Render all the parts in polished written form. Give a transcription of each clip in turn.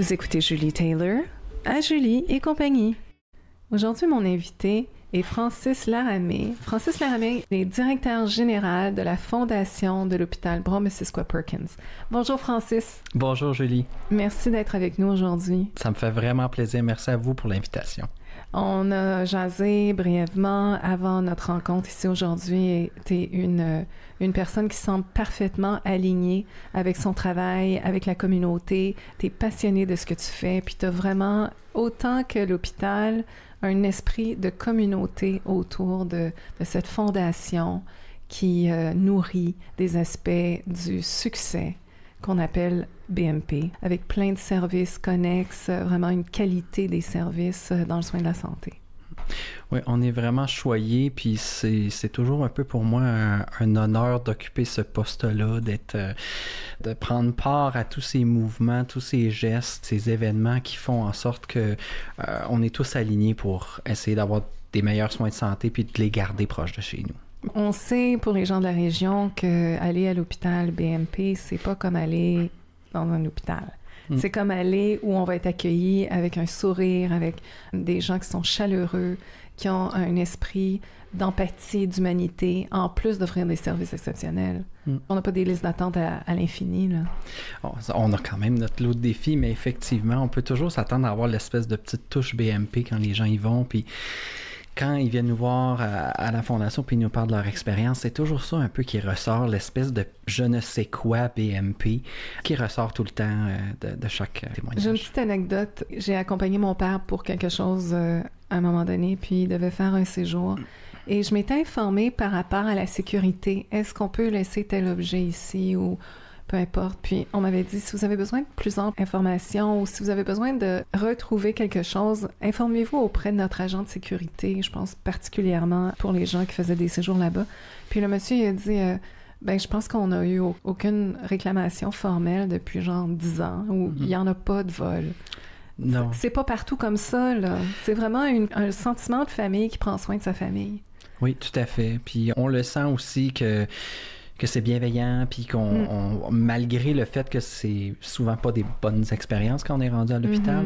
Vous écoutez Julie Taylor à Julie et compagnie. Aujourd'hui, mon invité est Francis Laramé. Francis Laramé est directeur général de la Fondation de l'hôpital Brome-Missisquoi-Perkins. Bonjour Francis. Bonjour Julie. Merci d'être avec nous aujourd'hui. Ça me fait vraiment plaisir. Merci à vous pour l'invitation. On a jasé brièvement avant notre rencontre ici aujourd'hui. Tu es une personne qui semble parfaitement alignée avec son travail, avec la communauté. Tu es passionné de ce que tu fais, puis tu as vraiment, autant que l'hôpital, un esprit de communauté autour de cette fondation qui nourrit des aspects du succès qu'on appelle BMP, avec plein de services connexes, vraiment une qualité des services dans le soin de la santé. Oui, on est vraiment choyés, puis c'est toujours un peu pour moi un honneur d'occuper ce poste-là, de prendre part à tous ces mouvements, tous ces gestes, ces événements qui font en sorte que on est tous alignés pour essayer d'avoir des meilleurs soins de santé puis de les garder proches de chez nous. On sait, pour les gens de la région, qu'aller à l'hôpital BMP, c'est pas comme aller dans un hôpital. C'est comme aller où on va être accueilli avec un sourire, avec des gens qui sont chaleureux, qui ont un esprit d'empathie, d'humanité, en plus d'offrir des services exceptionnels. On n'a pas des listes d'attente à l'infini, là. On a quand même notre lot de défis, mais effectivement, on peut toujours s'attendre à avoir l'espèce de petite touche BMP quand les gens y vont, puis quand ils viennent nous voir à la Fondation puis ils nous parlent de leur expérience, c'est toujours ça un peu qui ressort, l'espèce de je ne sais quoi BMP qui ressort tout le temps de chaque témoignage. J'ai une petite anecdote. J'ai accompagné mon père pour quelque chose à un moment donné, puis il devait faire un séjour. Et je m'étais informée par rapport à la sécurité. Est-ce qu'on peut laisser tel objet ici ou peu importe. Puis on m'avait dit, si vous avez besoin de plus d'informations ou si vous avez besoin de retrouver quelque chose, informez-vous auprès de notre agent de sécurité, je pense particulièrement pour les gens qui faisaient des séjours là-bas. Puis le monsieur, il a dit, je pense qu'on n'a eu aucune réclamation formelle depuis genre 10 ans où il n'y en a pas de vol. Non. C'est pas partout comme ça, là. C'est vraiment un sentiment de famille qui prend soin de sa famille. Oui, tout à fait. Puis on le sent aussi que c'est bienveillant, puis malgré le fait que c'est souvent pas des bonnes expériences quand on est rendu à l'hôpital,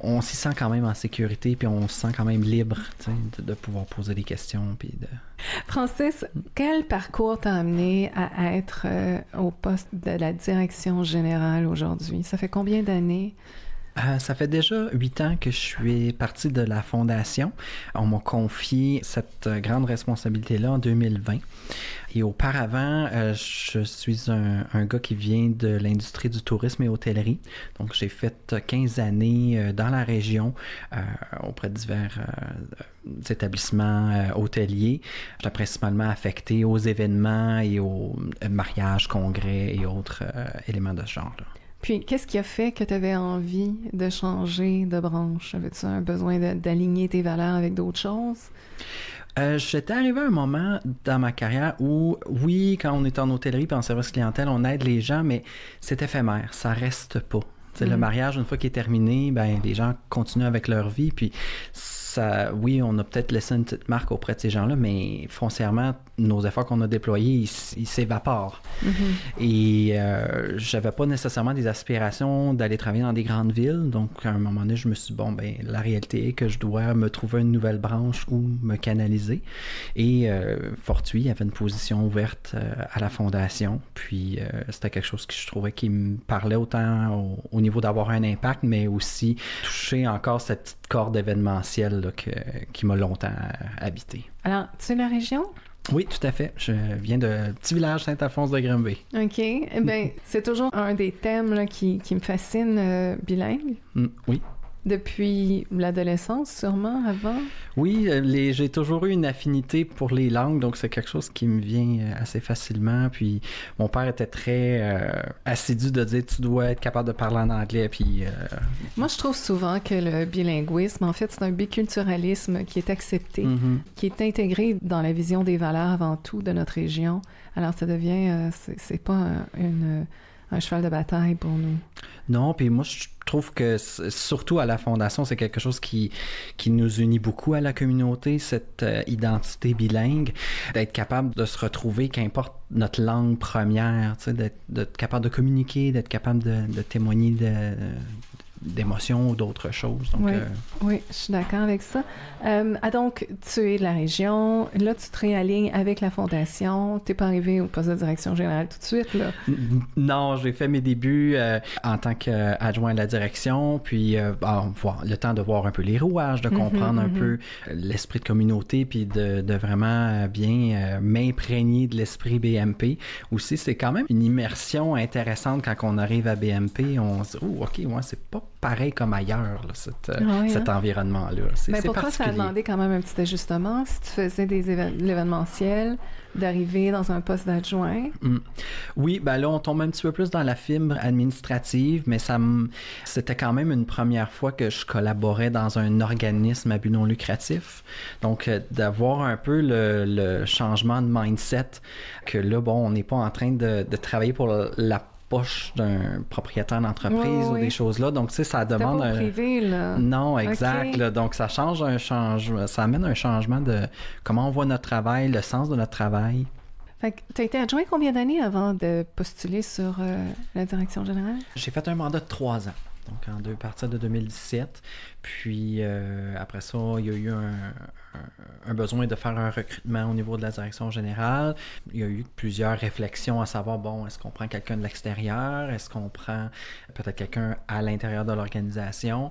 on s'y sent quand même en sécurité, puis on se sent quand même libre de pouvoir poser des questions. Puis Francis, quel parcours t'a amené à être au poste de la direction générale aujourd'hui? Ça fait combien d'années? Ça fait déjà 8 ans que je suis parti de la Fondation. On m'a confié cette grande responsabilité-là en 2020. Et auparavant, je suis un gars qui vient de l'industrie du tourisme et hôtellerie. Donc, j'ai fait 15 années dans la région auprès de divers établissements hôteliers. J'étais principalement affecté aux événements et aux mariages, congrès et autres éléments de ce genre-là. Puis, qu'est-ce qui a fait que tu avais envie de changer de branche? Avais-tu un besoin d'aligner tes valeurs avec d'autres choses? J'étais arrivé à un moment dans ma carrière où, oui, quand on est en hôtellerie et en service clientèle, on aide les gens, mais c'est éphémère, ça reste pas. Le mariage, une fois qu'il est terminé, les gens continuent avec leur vie, puis oui, on a peut-être laissé une petite marque auprès de ces gens-là, mais foncièrement, nos efforts qu'on a déployés, ils s'évaporent. Et j'avais pas nécessairement des aspirations d'aller travailler dans des grandes villes. Donc, à un moment donné, je me suis dit, la réalité est que je dois me trouver une nouvelle branche où me canaliser. Et fortuit, il y avait une position ouverte à la Fondation. Puis, c'était quelque chose que je trouvais qui me parlait autant au niveau d'avoir un impact, mais aussi toucher encore cette petite corde événementielle là, qui m'a longtemps habité. Alors, tu es de la région? Oui, tout à fait. Je viens de petit village Saint-Alphonse-de-Granby. OK. C'est toujours un des thèmes là, qui me fascine, bilingue. Oui. Depuis l'adolescence, sûrement, avant? Oui, j'ai toujours eu une affinité pour les langues, donc c'est quelque chose qui me vient assez facilement. Puis mon père était très assidu de dire « tu dois être capable de parler en anglais ». Puis moi, je trouve souvent que le bilinguisme, en fait, c'est un biculturalisme qui est accepté, qui est intégré dans la vision des valeurs avant tout de notre région. Alors, ça devient, c'est pas un cheval de bataille pour nous. Non, puis moi, je trouve que surtout à la Fondation, c'est quelque chose qui nous unit beaucoup à la communauté, cette identité bilingue, d'être capable de se retrouver, qu'importe notre langue première, tu sais, d'être capable de communiquer, d'être capable de témoigner d'émotions ou d'autres choses. Donc, oui. Oui, je suis d'accord avec ça. Donc, tu es de la région. Là, tu te réalignes avec la Fondation. Tu n'es pas arrivé au poste de direction générale tout de suite, là? Non, j'ai fait mes débuts en tant qu'adjoint à la direction, puis le temps de voir un peu les rouages, de comprendre un peu l'esprit de communauté, puis de vraiment bien m'imprégner de l'esprit BMP. Aussi, c'est quand même une immersion intéressante quand on arrive à BMP. On se dit, oh, OK, ouais, c'est pas pareil comme ailleurs, là, cet environnement-là. Mais pour toi, ça a demandé quand même un petit ajustement. Si tu faisais l'événementiel, d'arriver dans un poste d'adjoint. Oui, ben là, on tombe un petit peu plus dans la fibre administrative, mais c'était quand même une première fois que je collaborais dans un organisme à but non lucratif. Donc, d'avoir un peu le changement de mindset que là, bon, on n'est pas en train de travailler pour la poche d'un propriétaire d'entreprise ou des choses là. Donc, tu sais, ça demande pas privé, là. Non, exact. Okay. Là. Donc, ça amène un changement de comment on voit notre travail, le sens de notre travail. Fait que tu as été adjoint combien d'années avant de postuler sur la direction générale? J'ai fait un mandat de 3 ans. Donc, à partir de 2017. Puis, après ça, il y a eu un besoin de faire un recrutement au niveau de la direction générale. Il y a eu plusieurs réflexions à savoir, bon, est-ce qu'on prend quelqu'un de l'extérieur? Est-ce qu'on prend peut-être quelqu'un à l'intérieur de l'organisation?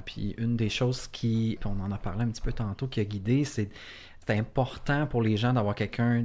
Puis, une des choses puis on en a parlé un petit peu tantôt, qui a guidé, c'est important pour les gens d'avoir quelqu'un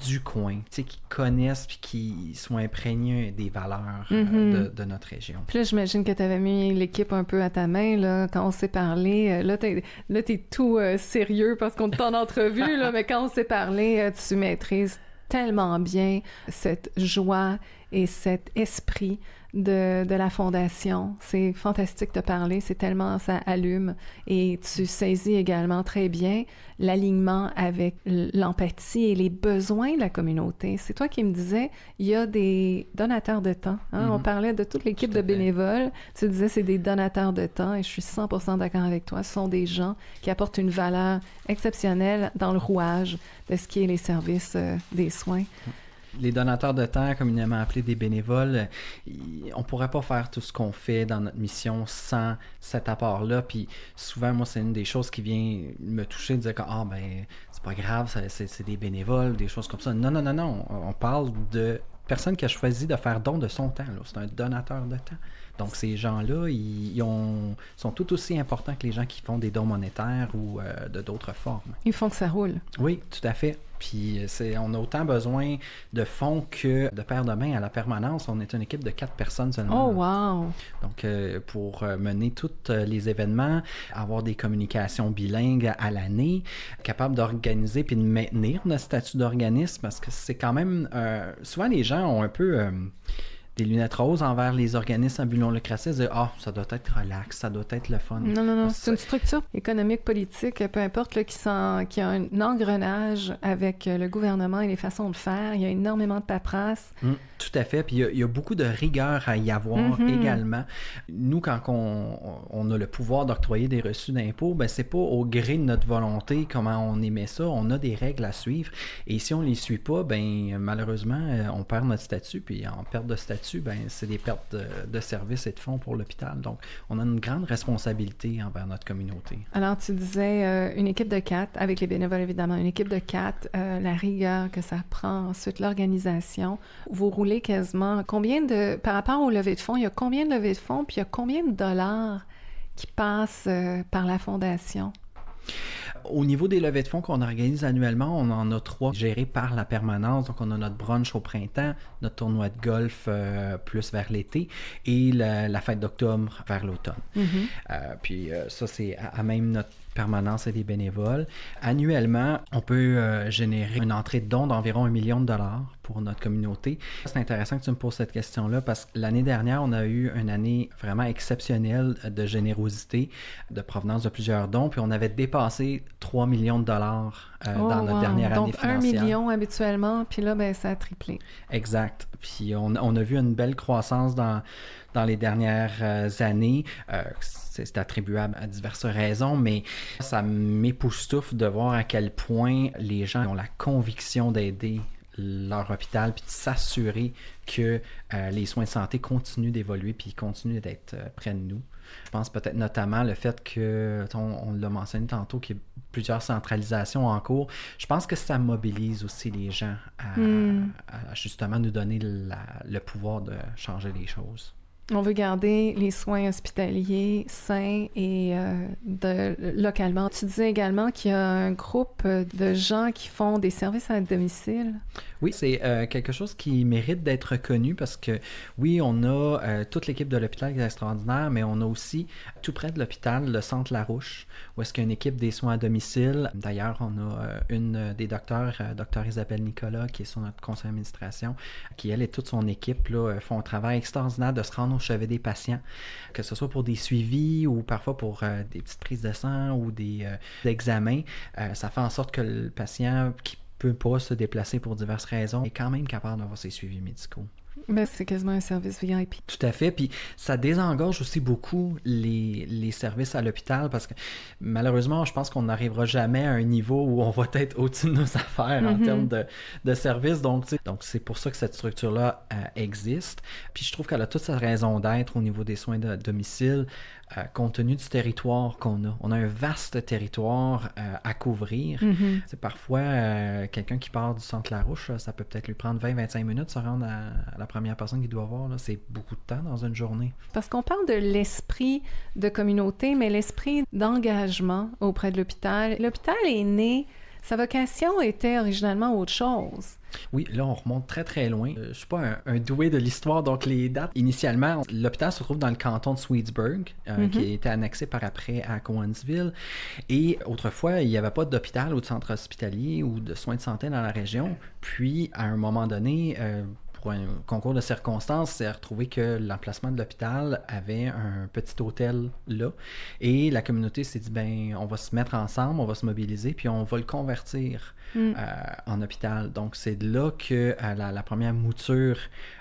du coin, tu sais, qui connaissent puis qui sont imprégnés des valeurs de notre région. Puis là, j'imagine que tu avais mis l'équipe un peu à ta main, là, quand on s'est parlé. Là, t'es tout sérieux parce qu'on est en entrevue, là, mais quand on s'est parlé, tu maîtrises tellement bien cette joie et cet esprit de la Fondation. C'est fantastique de parler, c'est tellement, ça allume. Et tu saisis également très bien l'alignement avec l'empathie et les besoins de la communauté. C'est toi qui me disais, il y a des donateurs de temps. Hein? On parlait de toute l'équipe de bénévoles. Tu disais, c'est des donateurs de temps et je suis 100% d'accord avec toi. Ce sont des gens qui apportent une valeur exceptionnelle dans le rouage de ce qui est les services des soins. Les donateurs de temps, communément appelés des bénévoles, on ne pourrait pas faire tout ce qu'on fait dans notre mission sans cet apport-là. Puis souvent, moi, c'est une des choses qui vient me toucher, de dire que c'est pas grave, c'est des bénévoles, des choses comme ça. Non. On parle de personne qui a choisi de faire don de son temps. Là. C'est un donateur de temps. Donc, ces gens-là, ils sont tout aussi importants que les gens qui font des dons monétaires ou de d'autres formes. Ils font que ça roule. Oui, tout à fait. Puis on a autant besoin de fonds que de paires de main à la permanence. On est une équipe de 4 personnes seulement. Oh, wow! Donc, pour mener tous les événements, avoir des communications bilingues à l'année, capable d'organiser puis de maintenir notre statut d'organisme, parce que c'est quand même... souvent, les gens ont un peu... des lunettes roses envers les organismes à but non lucratif, de ça doit être relax, ça doit être le fun. Non, c'est une structure économique, politique, peu importe, là, qui a un engrenage avec le gouvernement et les façons de faire. Il y a énormément de paperasse. Tout à fait. Puis il y a beaucoup de rigueur à y avoir également. Nous, quand on a le pouvoir d'octroyer des reçus d'impôts, c'est pas au gré de notre volonté comment on émet ça. On a des règles à suivre. Et si on les suit pas, malheureusement, on perd notre statut. Puis en perte de statut, c'est des pertes de services et de fonds pour l'hôpital. Donc, on a une grande responsabilité envers notre communauté. Alors, tu disais une équipe de 4, avec les bénévoles évidemment, une équipe de 4, la rigueur que ça prend, ensuite l'organisation. Vous roulez quasiment par rapport au levée de fonds, il y a combien de levées de fonds, puis il y a combien de dollars qui passent par la Fondation? Au niveau des levées de fonds qu'on organise annuellement, on en a 3 gérés par la permanence. Donc, on a notre brunch au printemps, notre tournoi de golf plus vers l'été et la fête d'octobre vers l'automne. Puis ça, c'est à même notre permanence et des bénévoles. Annuellement, on peut générer une entrée de dons d'environ $1 million pour notre communauté. C'est intéressant que tu me poses cette question-là parce que l'année dernière, on a eu une année vraiment exceptionnelle de générosité, de provenance de plusieurs dons, puis on avait dépassé $3 millions dans notre dernière année financière. Donc, 1 million habituellement, puis là, ça a triplé. Exact. Puis on a vu une belle croissance dans les dernières années. C'est attribuable à diverses raisons, mais ça m'époustoufle de voir à quel point les gens ont la conviction d'aider leur hôpital puis de s'assurer que les soins de santé continuent d'évoluer puis continuent d'être près de nous. Je pense peut-être notamment le fait que, on l'a mentionné tantôt, qu'il y a plusieurs centralisations en cours. Je pense que ça mobilise aussi les gens à justement nous donner le pouvoir de changer les choses. On veut garder les soins hospitaliers sains et localement. Tu disais également qu'il y a un groupe de gens qui font des services à domicile. Oui, c'est quelque chose qui mérite d'être reconnu parce que, oui, on a toute l'équipe de l'hôpital qui est extraordinaire, mais on a aussi, tout près de l'hôpital, le Centre Larouche, où est-ce qu'il y a une équipe des soins à domicile. D'ailleurs, on a une des docteurs, Dr Isabelle Nicolas, qui est sur notre conseil d'administration, qui, elle et toute son équipe, là, font un travail extraordinaire de se rendre au chevet des patients, que ce soit pour des suivis ou parfois pour des petites prises de sang ou des examens. Ça fait en sorte que le patient qui peut pas se déplacer pour diverses raisons est quand même capable d'avoir ses suivis médicaux. Mais c'est quasiment un service VIP. Tout à fait. Puis ça désengorge aussi beaucoup les services à l'hôpital parce que malheureusement, je pense qu'on n'arrivera jamais à un niveau où on va être au-dessus de nos affaires en termes de services. Donc c'est pour ça que cette structure-là existe. Puis je trouve qu'elle a toute sa raison d'être au niveau des soins de domicile. Compte tenu du territoire qu'on a. On a un vaste territoire à couvrir. C'est parfois, quelqu'un qui part du Centre Larouche, ça peut peut-être lui prendre 20-25 minutes de se rendre à la première personne qu'il doit voir. Là. C'est beaucoup de temps dans une journée. Parce qu'on parle de l'esprit de communauté, mais l'esprit d'engagement auprès de l'hôpital. L'hôpital est né, sa vocation était originalement autre chose. Oui, là, on remonte très, très loin. Je ne suis pas un doué de l'histoire, donc les dates. Initialement, l'hôpital se trouve dans le canton de Swedesburg, qui a été annexé par après à Cowansville. Et autrefois, il n'y avait pas d'hôpital ou de centre hospitalier ou de soins de santé dans la région. Puis, à un moment donné, pour un concours de circonstances, c'est retrouvé que l'emplacement de l'hôpital avait un petit hôtel là. Et la communauté s'est dit, ben, on va se mettre ensemble, on va se mobiliser, puis on va le convertir en hôpital. Donc, c'est de là que la première mouture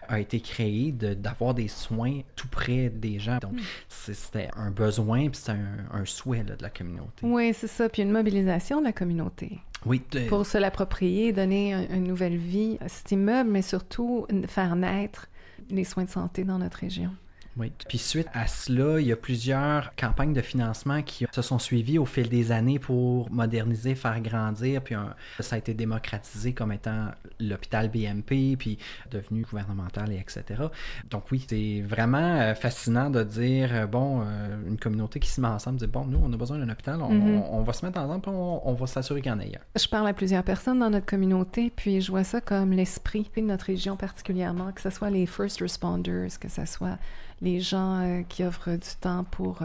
a été créée d'avoir des soins tout près des gens. Donc, c'était un besoin, puis c'était un souhait là, de la communauté. Oui, c'est ça. Puis une mobilisation de la communauté. Oui. Pour se l'approprier, donner une nouvelle vie à cet immeuble, mais surtout faire naître les soins de santé dans notre région. Oui. Puis suite à cela, il y a plusieurs campagnes de financement qui se sont suivies au fil des années pour moderniser, faire grandir. Puis ça a été démocratisé comme étant l'hôpital BMP, puis devenu gouvernemental, et etc. Donc oui, c'est vraiment fascinant de dire, une communauté qui se met ensemble, dit, bon, nous, on a besoin d'un hôpital, on va se mettre ensemble, puis on va s'assurer qu'il y en ait un. Je parle à plusieurs personnes dans notre communauté, puis je vois ça comme l'esprit de notre région particulièrement, que ce soit les first responders, que ce soit les gens qui offrent du temps pour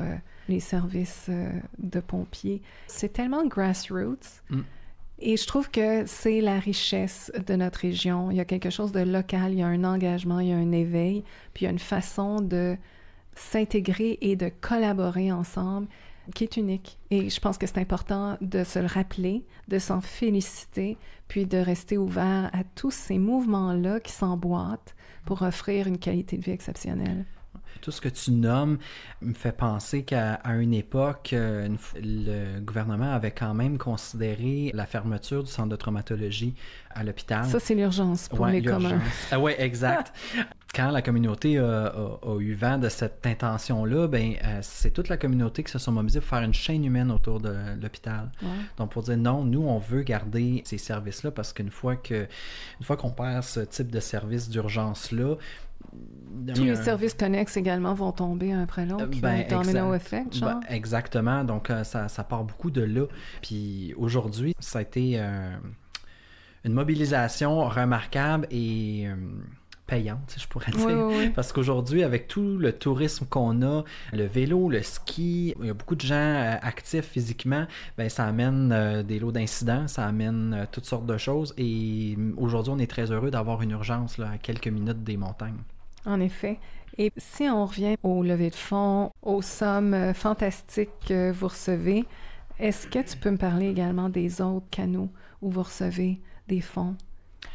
les services de pompiers. C'est tellement grassroots. Et je trouve que c'est la richesse de notre région. Il y a quelque chose de local, il y a un engagement, il y a un éveil, puis il y a une façon de s'intégrer et de collaborer ensemble qui est unique. Et je pense que c'est important de se le rappeler, de s'en féliciter, puis de rester ouvert à tous ces mouvements-là qui s'emboîtent pour offrir une qualité de vie exceptionnelle. Tout ce que tu nommes me fait penser qu'à une époque, le gouvernement avait quand même considéré la fermeture du centre de traumatologie à l'hôpital. Ça, c'est l'urgence pour les communs. Ah oui, exact. Quand la communauté a eu vent de cette intention-là, c'est toute la communauté qui se sont mobilisés pour faire une chaîne humaine autour de l'hôpital. Ouais. Donc, pour dire non, nous, on veut garder ces services-là parce qu'une fois qu'on perd ce type de service d'urgence-là, tous les services connexes également vont tomber un après l'autre, domino effect, genre. Exactement, donc ça part beaucoup de là. Puis aujourd'hui, ça a été une mobilisation remarquable et payante, si je pourrais dire. Oui. Parce qu'aujourd'hui, avec tout le tourisme qu'on a, le vélo, le ski, il y a beaucoup de gens actifs physiquement, ça amène des lots d'incidents, ça amène toutes sortes de choses. Et aujourd'hui, on est très heureux d'avoir une urgence là, à quelques minutes des montagnes. En effet. Et si on revient au levée de fonds, aux sommes fantastiques que vous recevez, est-ce que tu peux me parler également des autres canaux où vous recevez des fonds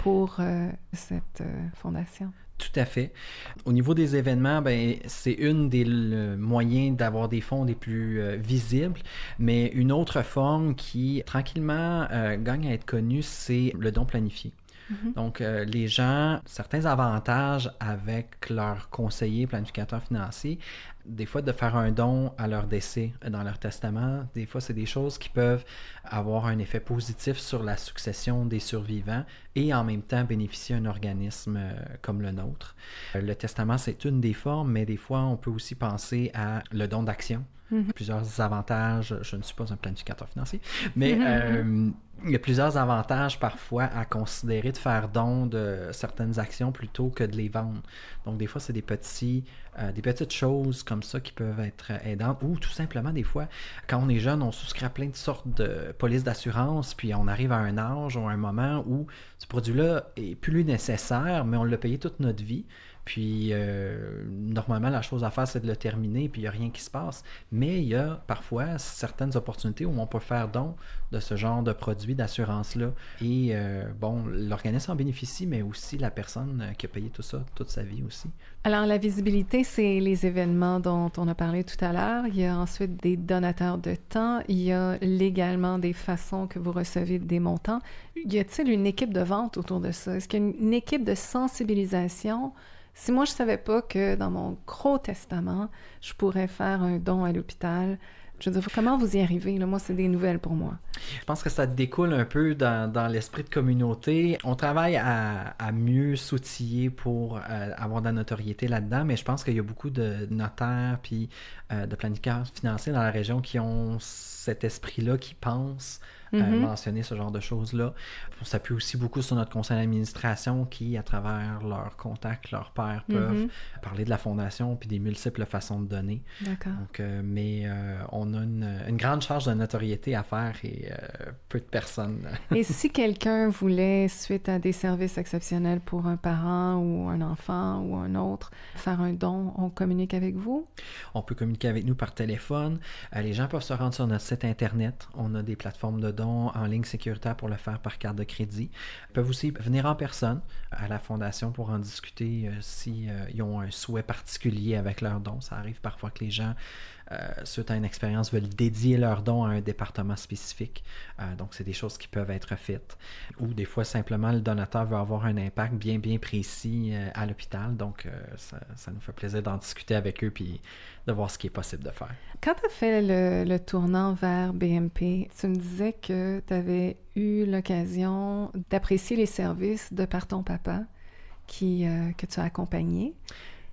pour cette fondation? Tout à fait. Au niveau des événements, c'est une des moyens d'avoir des fonds les plus visibles, mais une autre forme qui, tranquillement, gagne à être connue, c'est le don planifié. Donc, les gens, certains avantages avec leur conseiller planificateur financier, des fois de faire un don à leur décès dans leur testament, des fois c'est des choses qui peuvent avoir un effet positif sur la succession des survivants et en même temps bénéficier un organisme comme le nôtre. Le testament, c'est une des formes, mais des fois on peut aussi penser à le don d'action. Plusieurs avantages, je ne suis pas un planificateur financier, mais il y a plusieurs avantages parfois à considérer de faire don de certaines actions plutôt que de les vendre. Donc des fois, c'est des petites choses comme ça qui peuvent être aidantes, ou tout simplement des fois, quand on est jeune, on souscrit à plein de sortes de polices d'assurance, puis on arrive à un âge ou à un moment où ce produit-là est plus nécessaire, mais on l'a payé toute notre vie. Puis, normalement, la chose à faire, c'est de le terminer, puis il n'y a rien qui se passe. Mais il y a parfois certaines opportunités où on peut faire don de ce genre de produit d'assurance-là. Et, l'organisme en bénéficie, mais aussi la personne qui a payé tout ça toute sa vie aussi. Alors, la visibilité, c'est les événements dont on a parlé tout à l'heure. Il y a ensuite des donateurs de temps. Il y a légalement des façons que vous recevez des montants. Y a-t-il une équipe de vente autour de ça? Est-ce qu'il y a une équipe de sensibilisation? Si moi, je ne savais pas que dans mon gros testament, je pourrais faire un don à l'hôpital, je veux dire, comment vous y arrivez? Là, moi, c'est des nouvelles pour moi. Je pense que ça découle un peu dans l'esprit de communauté. On travaille à mieux s'outiller pour avoir de la notoriété là-dedans, mais je pense qu'il y a beaucoup de notaires puis de planificateurs financiers dans la région qui ont cet esprit-là, qui pensent mentionner ce genre de choses-là. On s'appuie aussi beaucoup sur notre conseil d'administration qui, à travers leurs contacts, leurs pairs, peuvent parler de la fondation puis des multiples façons de donner. D'accord. Donc, on a une grande charge de notoriété à faire et peu de personnes. Et si quelqu'un voulait, suite à des services exceptionnels pour un parent ou un enfant ou un autre, faire un don, on communique avec vous? On peut communiquer avec nous par téléphone. Les gens peuvent se rendre sur notre site Internet. On a des plateformes de dons en ligne sécuritaire pour le faire par carte de crédit. Ils peuvent aussi venir en personne à la Fondation pour en discuter s'ils ont un souhait particulier avec leurs dons. Ça arrive parfois que les gens, suite à une expérience, veulent dédier leurs dons à un département spécifique. Donc, c'est des choses qui peuvent être faites. Ou des fois, simplement, le donateur veut avoir un impact bien, bien précis à l'hôpital. Donc, ça nous fait plaisir d'en discuter avec eux puis de voir ce qui est possible de faire. Quand tu as fait le tournant vers BMP, tu me disais que tu avais eu l'occasion d'apprécier les services de par ton papa que tu as accompagné.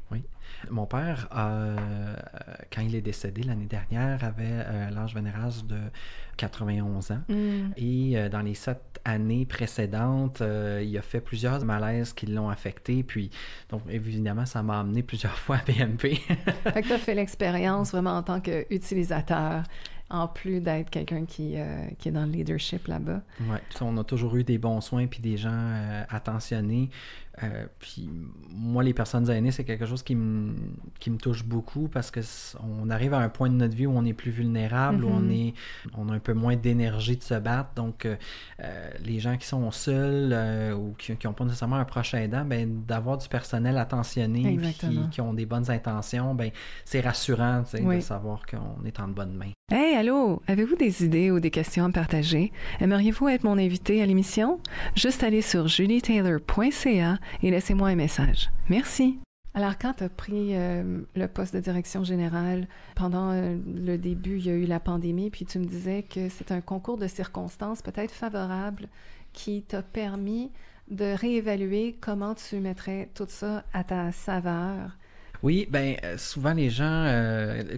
Oui. Mon père, quand il est décédé l'année dernière, avait l'âge vénérable de 91 ans. Et dans les 7 années précédentes, il a fait plusieurs malaises qui l'ont affecté. Puis, donc, évidemment, ça m'a amené plusieurs fois à BMP. Fait que tu as fait l'expérience vraiment en tant qu'utilisateur, en plus d'être quelqu'un qui est dans le leadership là-bas. Oui, on a toujours eu des bons soins puis des gens attentionnés. Puis moi, les personnes aînées, c'est quelque chose qui me touche beaucoup parce que on arrive à un point de notre vie où on est plus vulnérable, où on a un peu moins d'énergie de se battre. Donc, les gens qui sont seuls ou qui n'ont pas nécessairement un proche aidant, ben, d'avoir du personnel attentionné qui ont des bonnes intentions, ben, c'est rassurant de savoir qu'on est en de bonnes mains. Hey, allô! Avez-vous des idées ou des questions à partager? Aimeriez-vous être mon invité à l'émission? Juste allez sur julietaylor.ca et laissez-moi un message. Merci! Alors, quand tu as pris le poste de direction générale, pendant le début, il y a eu la pandémie, puis tu me disais que c'est un concours de circonstances peut-être favorable qui t'a permis de réévaluer comment tu mettrais tout ça à ta saveur. Oui, ben souvent les gens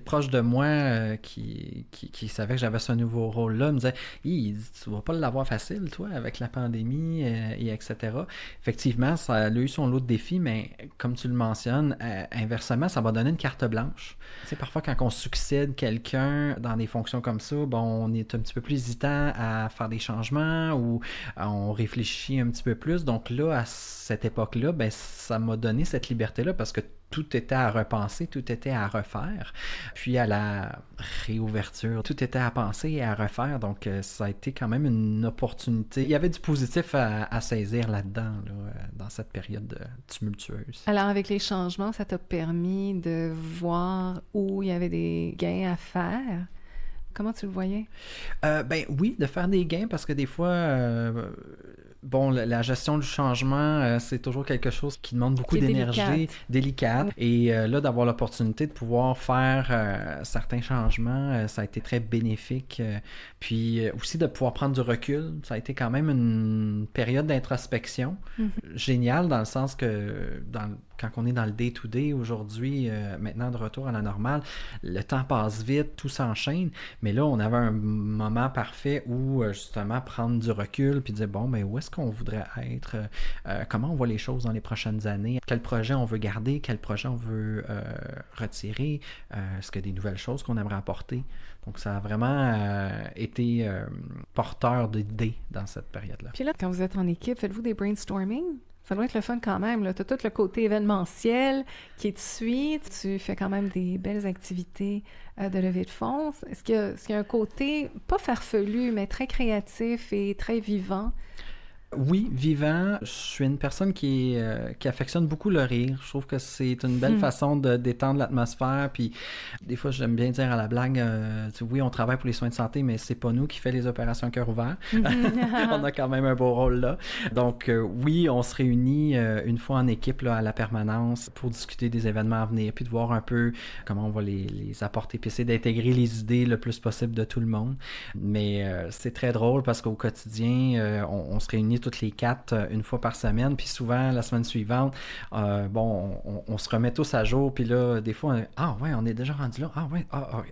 proches de moi qui savaient que j'avais ce nouveau rôle-là me disaient « tu vas pas l'avoir facile, toi, avec la pandémie, et etc. » Effectivement, ça a eu son lot de défis, mais comme tu le mentionnes, inversement, ça va donner une carte blanche. Tu sais, parfois, quand on succède quelqu'un dans des fonctions comme ça, bon, on est un petit peu plus hésitant à faire des changements ou on réfléchit un petit peu plus. Donc là, à cette époque-là, ben ça m'a donné cette liberté-là parce que tout était à repenser, tout était à refaire. Puis à la réouverture, tout était à penser et à refaire. Donc, ça a été quand même une opportunité. Il y avait du positif à saisir là-dedans, dans cette période tumultueuse. Alors, avec les changements, ça t'a permis de voir où il y avait des gains à faire? Comment tu le voyais? Ben oui, de faire des gains parce que des fois... bon, la gestion du changement, c'est toujours quelque chose qui demande beaucoup d'énergie, délicate. Et là, d'avoir l'opportunité de pouvoir faire certains changements, ça a été très bénéfique. Puis aussi de pouvoir prendre du recul, ça a été quand même une période d'introspection géniale dans le sens que quand on est dans le day-to-day aujourd'hui, maintenant de retour à la normale, le temps passe vite, tout s'enchaîne, mais là, on avait un moment parfait où, justement, prendre du recul puis dire, bon, mais où est-ce qu'on voudrait être? Comment on voit les choses dans les prochaines années? Quel projet on veut garder? Quel projet on veut retirer? Est-ce qu'il y a des nouvelles choses qu'on aimerait apporter? Donc, ça a vraiment été porteur d'idées dans cette période-là. Puis là, quand vous êtes en équipe, faites-vous des brainstorming? Ça doit être le fun quand même. Tu as tout le côté événementiel qui te suit. Tu fais quand même des belles activités de levée de fonds. Est-ce qu'il y a un côté, pas farfelu, mais très créatif et très vivant? Oui, vivant. Je suis une personne qui affectionne beaucoup le rire. Je trouve que c'est une belle façon de détendre l'atmosphère. Puis des fois, j'aime bien dire à la blague, oui, on travaille pour les soins de santé, mais c'est pas nous qui fait les opérations à cœur ouvert. On a quand même un beau rôle là. Donc oui, on se réunit une fois en équipe là, à la permanence pour discuter des événements à venir, puis de voir un peu comment on va les apporter, puis essayer d'intégrer les idées le plus possible de tout le monde. Mais c'est très drôle parce qu'au quotidien, on se réunit toutes les 4 une fois par semaine, puis souvent la semaine suivante, on se remet tous à jour, puis là, des fois, on est déjà rendu là,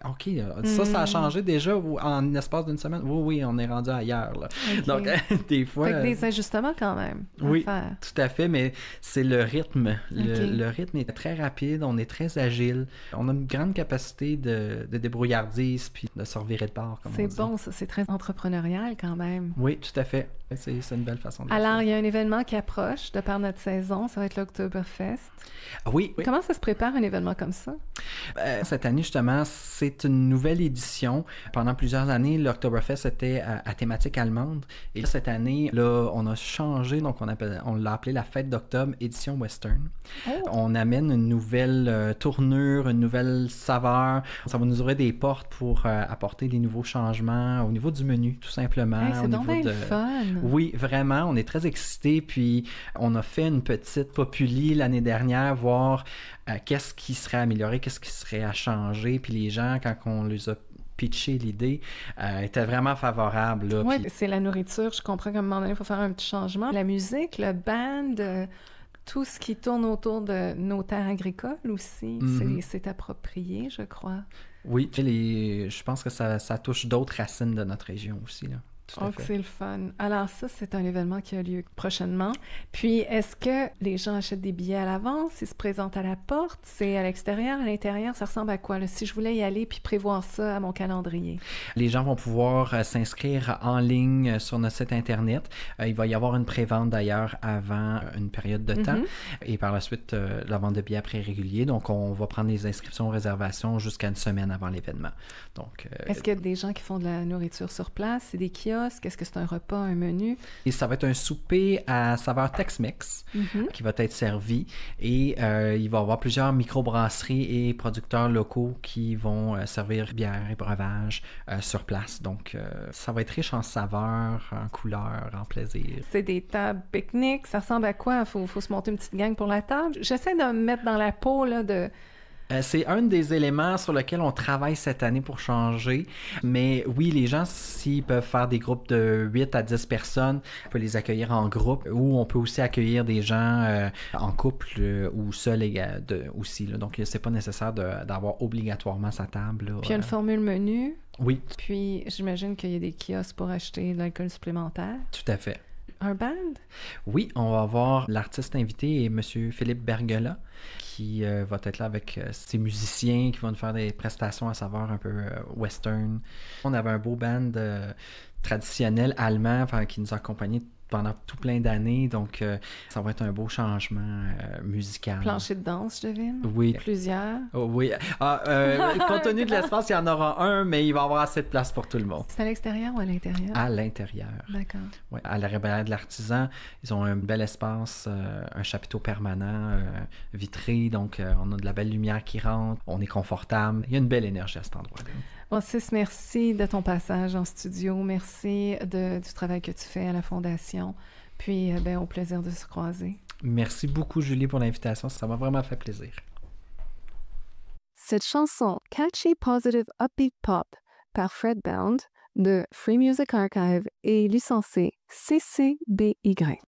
ok, ça a changé déjà en l'espace d'une semaine, oui, on est rendu ailleurs, là. Okay. Donc, des fois... Fait que des ajustements quand même oui, à faire. tout à fait, mais c'est le rythme. Le rythme est très rapide, on est très agile, on a une grande capacité de débrouillardise, puis de se revirer de bord, comme on dit. C'est bon, ça, c'est très entrepreneurial quand même. Oui, tout à fait. C'est une belle façon de Alors, il y a un événement qui approche de par notre saison, ça va être l'Oktoberfest. Oui. Comment ça se prépare un événement comme ça? Cette année, justement, c'est une nouvelle édition. Pendant plusieurs années, l'Oktoberfest était à thématique allemande. Et là, cette année, là, on a changé, donc on l'a appelé la Fête d'Octobre édition Western. Oh. On amène une nouvelle tournure, une nouvelle saveur. Ça va nous ouvrir des portes pour apporter des nouveaux changements au niveau du menu, tout simplement. C'est donc bien le fun! Oui, vraiment, on est très excités, puis on a fait une petite populi l'année dernière, voir qu'est-ce qui serait amélioré, qu'est-ce qui serait à changer, puis les gens, quand on les a pitché l'idée, étaient vraiment favorables. Oui, puis... c'est la nourriture, je comprends qu'à un moment donné, il faut faire un petit changement. La musique, le band, tout ce qui tourne autour de nos terres agricoles aussi, c'est approprié, je crois. Oui, je pense que ça touche d'autres racines de notre région aussi, là. Donc, c'est le fun. Alors ça, c'est un événement qui a lieu prochainement. Puis, est-ce que les gens achètent des billets à l'avance? Ils se présentent à la porte? C'est à l'extérieur, à l'intérieur? Ça ressemble à quoi, là, si je voulais y aller puis prévoir ça à mon calendrier? Les gens vont pouvoir s'inscrire en ligne sur notre site Internet. Il va y avoir une prévente, d'ailleurs, avant une période de temps. Et par la suite, la vente de billets après régulier. Donc, on va prendre les inscriptions, réservations jusqu'à une semaine avant l'événement. Donc, est-ce qu'il y a des gens qui font de la nourriture sur place? C'est des kiosques? Est-ce que c'est un repas, un menu? Et ça va être un souper à saveur Tex-Mex qui va être servi. Et il va y avoir plusieurs microbrasseries et producteurs locaux qui vont servir bière et breuvage sur place. Donc, ça va être riche en saveurs, en couleurs, en plaisir. C'est des tables pique-nique. Ça ressemble à quoi? Faut se monter une petite gang pour la table. J'essaie de me mettre dans la peau là, de... C'est un des éléments sur lesquels on travaille cette année pour changer. Mais oui, les gens, s'ils peuvent faire des groupes de 8 à 10 personnes, on peut les accueillir en groupe ou on peut aussi accueillir des gens en couple ou seuls aussi. Là. Donc, c'est pas nécessaire d'avoir obligatoirement sa table. Là, Puis il y a une formule menu. Oui. Puis j'imagine qu'il y a des kiosques pour acheter de l'alcool supplémentaire. Tout à fait. Un band? Oui, on va avoir l'artiste invité, M. Philippe Bergela, qui va être là avec ses musiciens qui vont nous faire des prestations à saveur un peu western. On avait un beau band traditionnel allemand qui nous a accompagnés pendant tout plein d'années, donc ça va être un beau changement musical. Plancher de danse, je devine? Oui. Plusieurs? Oh, oui. Compte tenu de l'espace, il y en aura un, mais il va y avoir assez de place pour tout le monde. C'est à l'extérieur ou à l'intérieur? À l'intérieur. D'accord. Oui, à la Réveillère de l'Artisan, ils ont un bel espace, un chapiteau permanent, vitré, donc on a de la belle lumière qui rentre, on est confortable. Il y a une belle énergie à cet endroit-là. Francis, merci de ton passage en studio. Merci du travail que tu fais à la Fondation. Puis, au plaisir de se croiser. Merci beaucoup, Julie, pour l'invitation. Ça m'a vraiment fait plaisir. Cette chanson Catchy Positive Upbeat Pop par Fred Bound de Free Music Archive est licenciée CC BY.